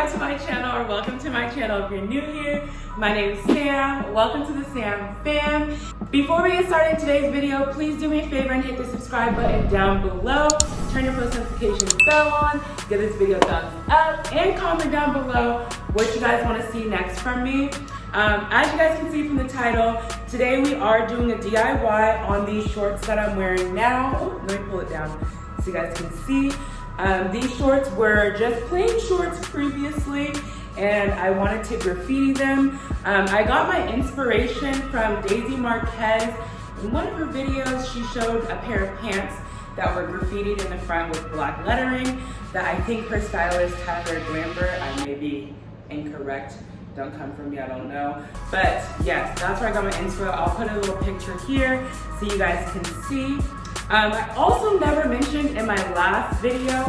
back to my channel, or welcome to my channel if you're new here. My name is Sam. Welcome to the Sam fam. Before we get started in today's video, please do me a favor and hit the subscribe button down below. Turn your post notifications bell on, give this video a thumbs up, and comment down below what you guys want to see next from me. As you guys can see from the title, today we are doing a DIY on these shorts that I'm wearing now. Oh, let me pull it down so you guys can see. These shorts were just plain shorts previously, and I wanted to graffiti them. I got my inspiration from Daisy Marquez. In one of her videos, she showed a pair of pants that were graffitied in the front with black lettering that I think her stylist had her glamper. I may be incorrect. Don't come for me, I don't know. But yes, that's where I got my inspo. I'll put a little picture here so you guys can see. I also never mentioned in my last video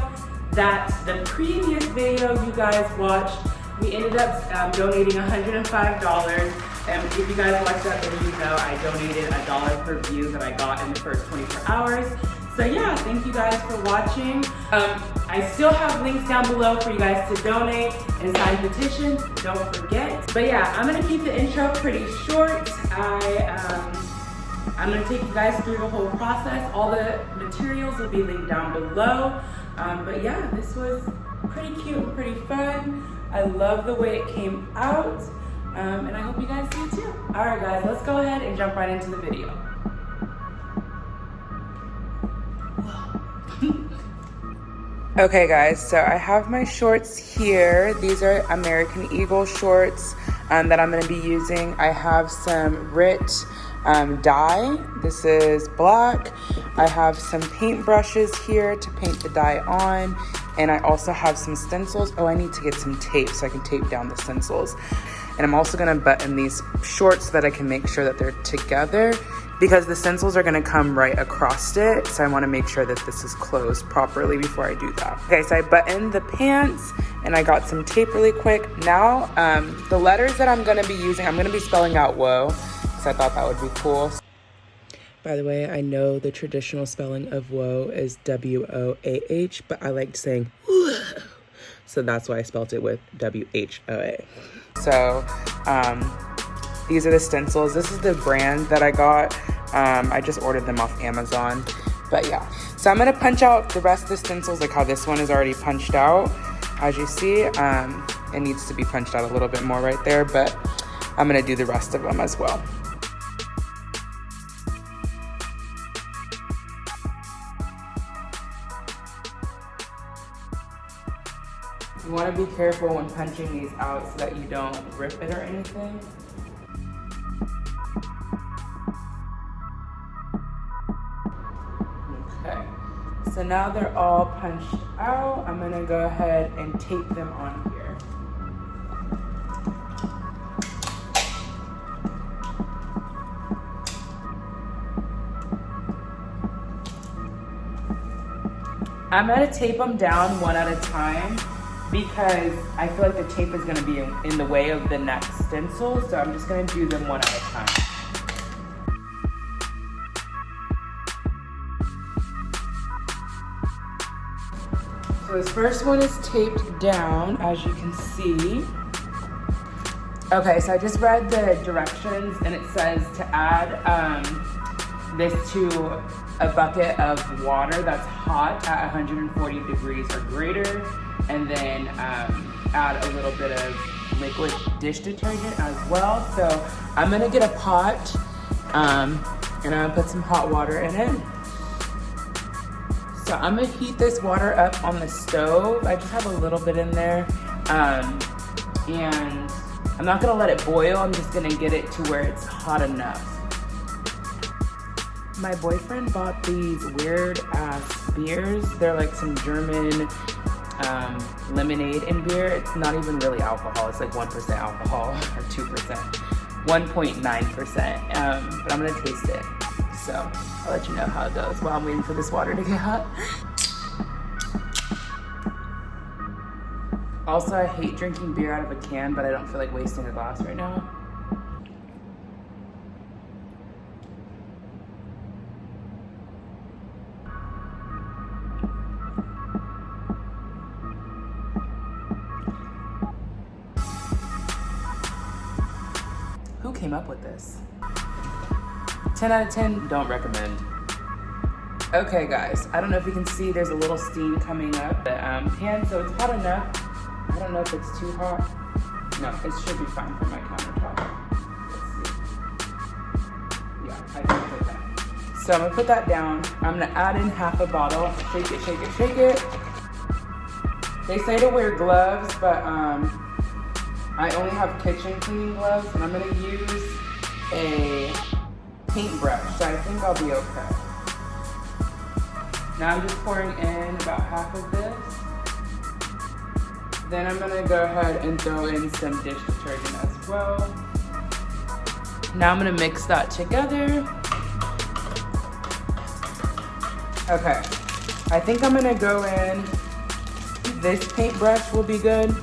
that the previous video you guys watched, we ended up donating $105. And if you guys watched that video, you know I donated $1 per view that I got in the first 24 hours. So yeah, thank you guys for watching. I still have links down below for you guys to donate and sign petitions, don't forget. But yeah, I'm gonna keep the intro pretty short. I'm gonna take you guys through the whole process. All the materials will be linked down below. But yeah, this was pretty cute and pretty fun. I love the way it came out. And I hope you guys do too. All right guys, let's go ahead and jump right into the video. Okay guys, so I have my shorts here. These are American Eagle shorts that I'm gonna be using. I have some Rit dye. This is black. I have some paint brushes here to paint the dye on, and I also have some stencils. Oh, I need to get some tape so I can tape down the stencils. And I'm also gonna button these shorts so that I can make sure that they're together, because the stencils are gonna come right across it. So I wanna make sure that this is closed properly before I do that. Okay, so I buttoned the pants and I got some tape really quick. Now, the letters that I'm gonna be using, I'm gonna be spelling out whoa, because I thought that would be cool. By the way, I know the traditional spelling of whoa is W-O-A-H, but I liked saying whoa. So that's why I spelled it with W-H-O-A. So, these are the stencils. This is the brand that I got. I just ordered them off Amazon. But yeah, so I'm gonna punch out the rest of the stencils, like how this one is already punched out. As you see, it needs to be punched out a little bit more right there, but I'm gonna do the rest of them as well. You wanna be careful when punching these out so that you don't rip it or anything. Okay, so now they're all punched out. I'm gonna go ahead and tape them on here. I'm gonna tape them down one at a time because I feel like the tape is gonna be in the way of the next stencil, so I'm just gonna do them one at a time. So this first one is taped down, as you can see. Okay, so I just read the directions and it says to add this to a bucket of water that's hot at 140 degrees or greater, and then add a little bit of liquid dish detergent as well. So I'm gonna get a pot and I'm gonna put some hot water in it. So I'm gonna heat this water up on the stove. I just have a little bit in there. And I'm not gonna let it boil, I'm just gonna get it to where it's hot enough. My boyfriend bought these weird ass beers. They're like some German lemonade and beer. It's not even really alcohol. It's like 1% alcohol or 2%, 1.9%. But I'm gonna taste it. So I'll let you know how it goes while I'm waiting for this water to get hot. Also, I hate drinking beer out of a can, but I don't feel like wasting a glass right now. Who came up with this? 10 out of 10, don't recommend. Okay guys, I don't know if you can see there's a little steam coming up the pan, so it's hot enough. I don't know if it's too hot. No, it should be fine for my countertop. Let's see. Yeah, I think it's okay. So I'm gonna put that down. I'm gonna add in half a bottle. Shake it, shake it, shake it. They say to wear gloves, but I only have kitchen cleaning gloves, and I'm gonna use a paintbrush, so I think I'll be okay. Now I'm just pouring in about half of this. Then I'm gonna go ahead and throw in some dish detergent as well. Now I'm gonna mix that together. Okay, I think I'm gonna go in, this paintbrush will be good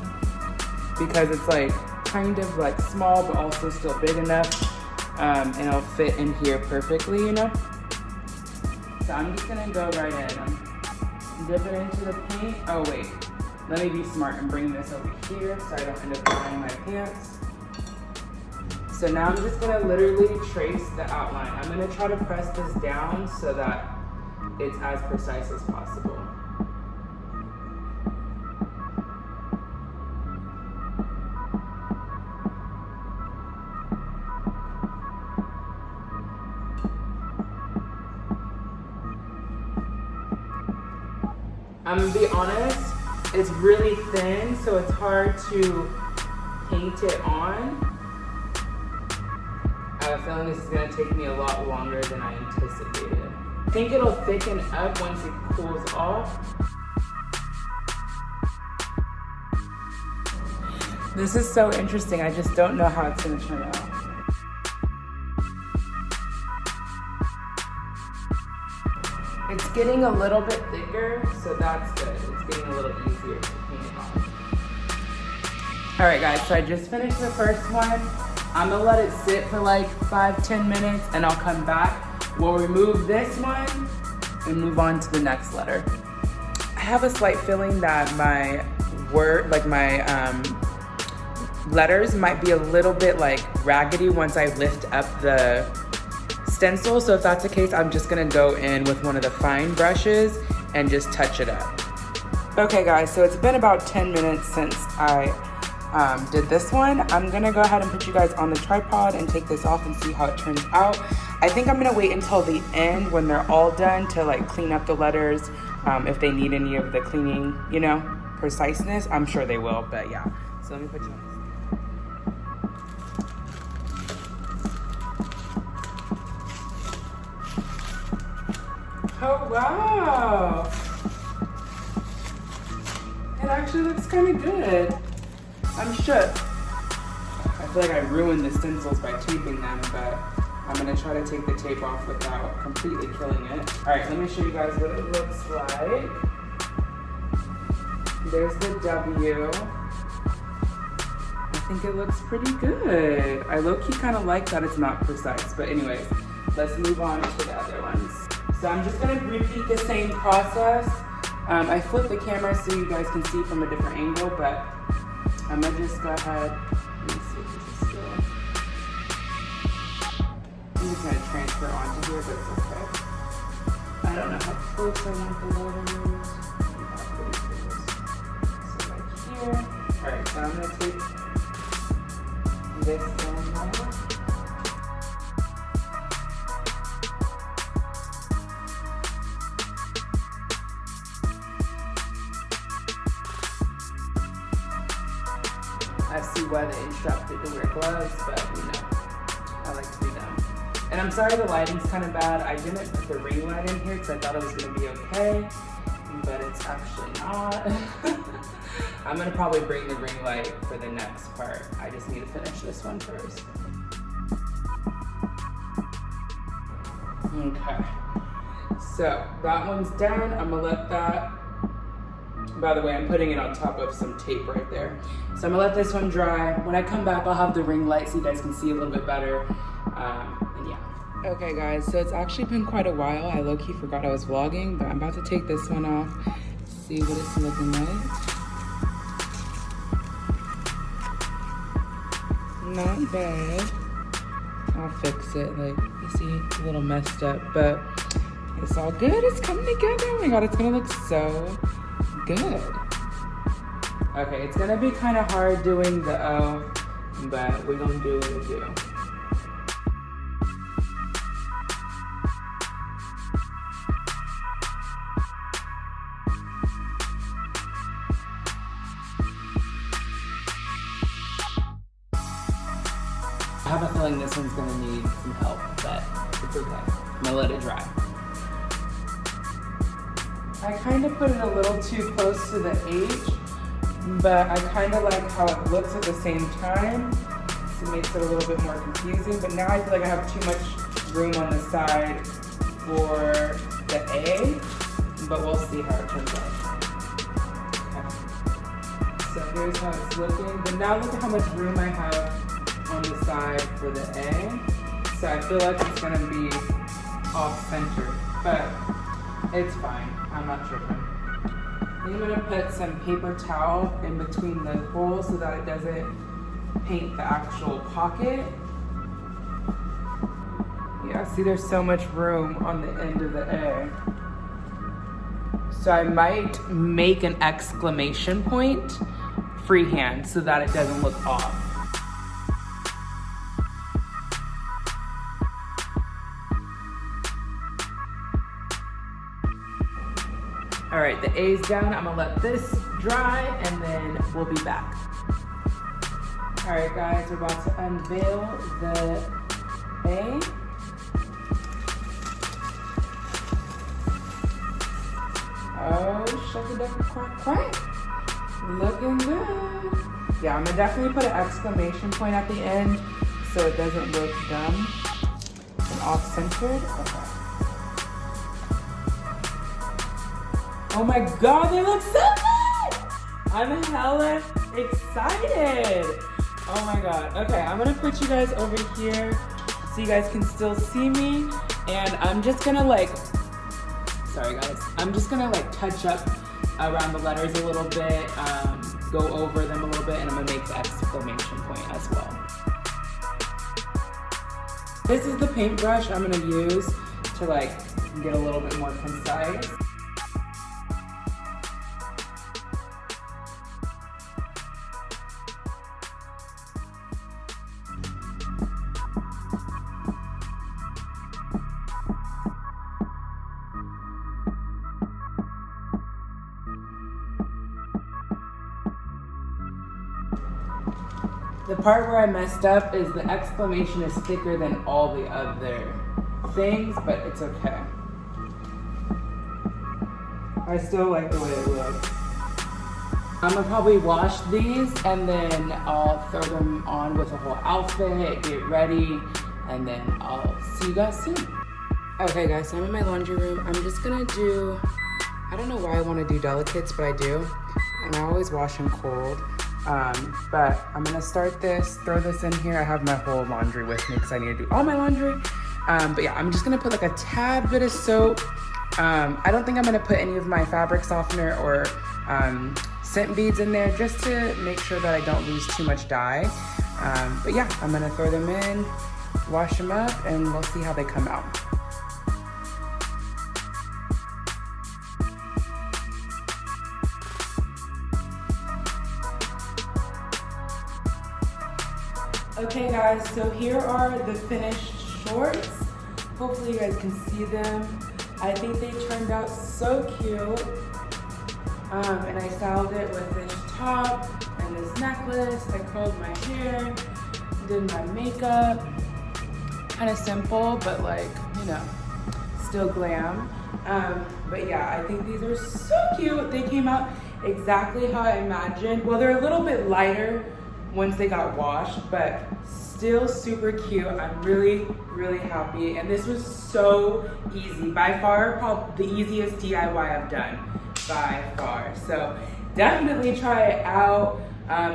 because it's like kind of like small but also still big enough, and it'll fit in here perfectly, you know? So I'm just gonna go right in. Dip it into the paint. Oh wait, let me be smart and bring this over here so I don't end up drying my pants. So now I'm just gonna literally trace the outline. I'm gonna try to press this down so that it's as precise as possible. I'm gonna be honest, it's really thin, so it's hard to paint it on. I have a feeling this is gonna take me a lot longer than I anticipated. I think it'll thicken up once it cools off. This is so interesting, I just don't know how it's gonna turn out. It's getting a little bit thicker, so that's good. It's getting a little easier to paint it on. All right guys, so I just finished the first one. I'm gonna let it sit for like 5-10 minutes and I'll come back. We'll remove this one and move on to the next letter. I have a slight feeling that my letters might be a little bit like raggedy once I lift up the stencil. So if that's the case, I'm just gonna go in with one of the fine brushes and just touch it up. Okay guys, so it's been about 10 minutes since I did this one. I'm gonna go ahead and put you guys on the tripod and take this off and see how it turns out. I think I'm gonna wait until the end when they're all done to like clean up the letters. If they need any of the cleaning, you know, preciseness, I'm sure they will, but yeah. So let me put you on. Oh wow! It actually looks kind of good. I'm shook. I feel like I ruined the stencils by taping them, but I'm gonna try to take the tape off without completely killing it. All right, let me show you guys what it looks like. There's the W. I think it looks pretty good. I low-key kind of like that it's not precise, but anyways, let's move on to the other ones. So I'm just gonna repeat the same process. I flipped the camera so you guys can see from a different angle, but I'm gonna just go ahead. Let me see if this is still. I'm just gonna transfer onto here, but it's okay. I don't know how close I want the letters. So like here. All right, so I'm gonna take this one out. I see why they instructed to wear gloves, but you know, I like to do them. And I'm sorry the lighting's kind of bad. I didn't put the ring light in here because I thought it was gonna be okay, but it's actually not. I'm gonna probably bring the ring light for the next part. I just need to finish this one first. Okay, so that one's done. I'm gonna let that, by the way, I'm putting it on top of some tape right there. So I'm gonna let this one dry. When I come back, I'll have the ring light so you guys can see a little bit better, and yeah. Okay guys, so it's actually been quite a while. I low-key forgot I was vlogging, but I'm about to take this one off, see what it's looking like. Not bad. I'll fix it. Like, you see, it's a little messed up, but it's all good. It's coming together. Oh my God, it's gonna look so good. Okay, it's gonna be kind of hard doing the O, but we're gonna do what we do. I have a feeling this one's gonna need some help, but it's okay. I'm gonna let it dry. I kind of put it a little too close to the H, but I kind of like how it looks at the same time. So it makes it a little bit more confusing, but now I feel like I have too much room on the side for the A, but we'll see how it turns out. Okay. So here's how it's looking, but now look at how much room I have on the side for the A. So I feel like it's gonna be off center, but it's fine. I'm not tripping. I'm gonna put some paper towel in between the holes so that it doesn't paint the actual pocket. Yeah, see there's so much room on the end of the A. So I might make an exclamation point freehand so that it doesn't look off. All right, the A's down. I'm gonna let this dry and then we'll be back. All right, guys, we're about to unveil the A. Oh, shuck-a-duck, quack, quack. Looking good. Yeah, I'm gonna definitely put an exclamation point at the end so it doesn't look dumb and off-centered. Okay. Oh my God, they look so good! I'm hella excited. Oh my God. Okay, I'm gonna put you guys over here so you guys can still see me. And I'm just gonna sorry guys, I'm just gonna touch up around the letters a little bit, go over them a little bit, and I'm gonna make the exclamation point as well. This is the paintbrush I'm gonna use to get a little bit more concise. The part where I messed up is the exclamation is thicker than all the other things, but it's okay. I still like the way it looks. I'm gonna probably wash these and then I'll throw them on with a whole outfit, get ready, and then I'll see you guys soon. Okay guys, so I'm in my laundry room. I'm just gonna do, I don't know why I wanna do delicates, but I do. And I always wash them cold. But I'm gonna start this, throw this in here. I have my whole laundry with me because I need to do all my laundry. But yeah, I'm just gonna put a tad bit of soap. I don't think I'm gonna put any of my fabric softener or scent beads in there just to make sure that I don't lose too much dye. But yeah, I'm gonna throw them in, wash them up, and we'll see how they come out. Okay guys, so here are the finished shorts. Hopefully you guys can see them. I think they turned out so cute. And I styled it with this top and this necklace. I curled my hair, did my makeup. Kind of simple, but still glam. But yeah, I think these are so cute. They came out exactly how I imagined. Well, they're a little bit lighter once they got washed, but still super cute. I'm really, really happy. And this was so easy. By far, probably the easiest DIY I've done, by far. So definitely try it out.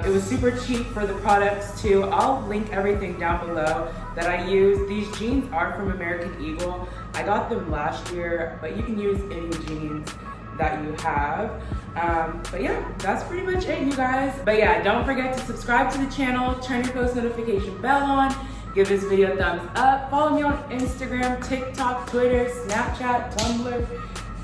It was super cheap for the products too. I'll link everything down below that I use. These jeans are from American Eagle. I got them last year, but you can use any jeans that you have. But yeah, that's pretty much it, you guys. But yeah, don't forget to subscribe to the channel, turn your post notification bell on, Give this video a thumbs up. Follow me on Instagram, TikTok, Twitter, Snapchat, Tumblr.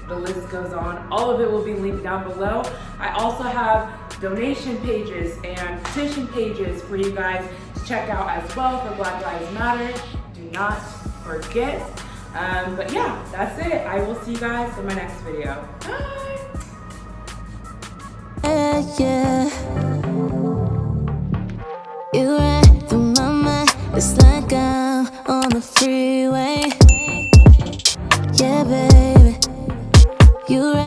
The list goes on. All of it will be linked down below. I also have donation pages and petition pages for you guys to check out as well for Black Lives Matter. Do not forget. But yeah, that's it. I will see you guys in my next video. Bye. Yeah. You ran through my mind. It's like I'm on the freeway. Yeah, baby. You